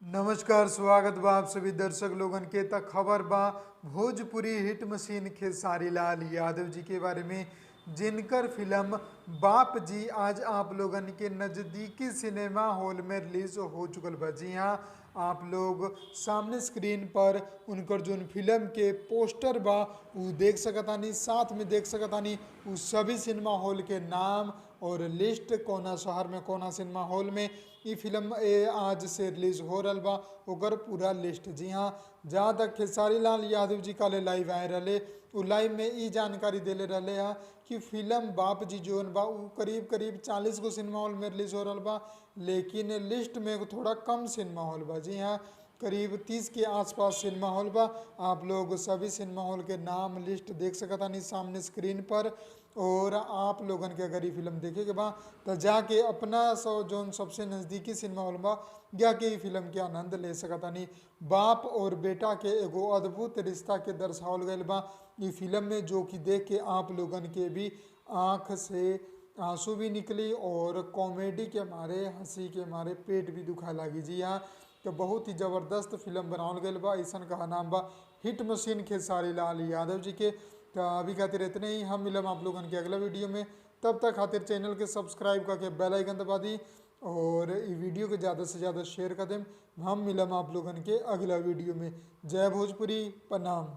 नमस्कार, स्वागत बा आप सभी दर्शक लोगन के। त खबर बा भोजपुरी हिट मशीन खेसारी लाल यादव जी के बारे में, जिनकर फिल्म बाप जी आज आप लोगन के नज़दीकी सिनेमा हॉल में रिलीज हो चुकल बा। जी हाँ, आप लोग सामने स्क्रीन पर उनकर जोन फिल्म के पोस्टर बा उ देख सकतानी, साथ में देख सकतानी उ सभी सिनेमा हॉल के नाम और लिस्ट, कोना शहर में कोना सिनेमा हॉल में ई फिल्म आज से रिलीज हो रहा बा ओकर पूरा लिस्ट। जी हाँ, जहाँ तक खेसारी लाल यादव जी काले लाइव आए रहे, उ लाइव में ई जानकारी देले रहे हैं कि फिल्म बाप जी जोन बा उ करीब करीब 40 गो सिनेमा हॉल में रिलीज हो रहा बा, लेकिन लिस्ट में थोड़ा कम सिनेमा हॉल बा। जी हाँ, करीब 30 के आसपास सिनेमा हॉल बा। आप लोग सभी सिनेमा हॉल के नाम लिस्ट देख सकतानी सामने स्क्रीन पर। और आप लोगन के अगर ये फिल्म देखे के बा तो जाके अपना जोन सबसे नज़दीकी सिनेमा हॉल बा जाके ये फिल्म के आनंद ले सकतानी। बाप और बेटा के एगो अद्भुत रिश्ता के दर्शावल गईल बा ये फिल्म में, जो कि देख के आप लोगन के भी आँख से आंसू भी निकली और कॉमेडी के मारे, हंसी के मारे पेट भी दुखा लगी। जी हाँ, तो बहुत ही ज़बरदस्त फिल्म बनावल गईल बा। ऐसा कहा नाम बा हिट मशीन खेसारी लाल यादव जी के। तो अभी खातिर इतने ही, हम मिलम आप लोगन के अगला वीडियो में। तब तक खातिर चैनल के सब्सक्राइब करके बेल आइकन दबा दी और ये वीडियो के ज़्यादा से ज़्यादा शेयर कर दें। हम मिलम आप लोगन के अगला वीडियो में। जय भोजपुरी, प्रणाम।